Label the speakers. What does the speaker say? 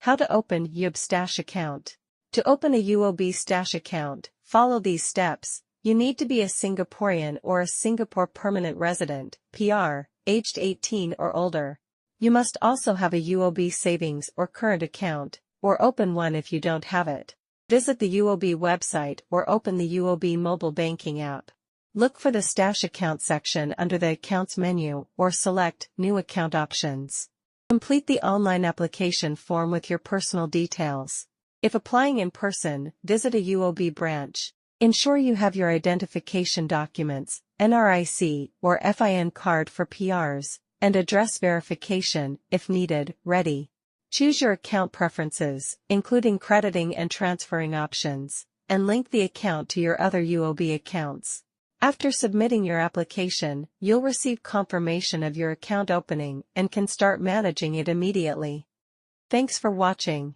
Speaker 1: How to open UOB Stash Account. To open a UOB Stash account, follow these steps. You need to be a Singaporean or a Singapore permanent resident, PR, aged 18 or older. You must also have a UOB savings or current account, or open one if you don't have it. Visit the UOB website or open the UOB mobile banking app. Look for the Stash Account section under the Accounts menu or select New Account options. Complete the online application form with your personal details. If applying in person, visit a UOB branch. Ensure you have your identification documents, NRIC or FIN card for PRs, and address verification, if needed, ready. Choose your account preferences, including crediting and transferring options, and link the account to your other UOB accounts. After submitting your application, you'll receive confirmation of your account opening and can start managing it immediately. Thanks for watching.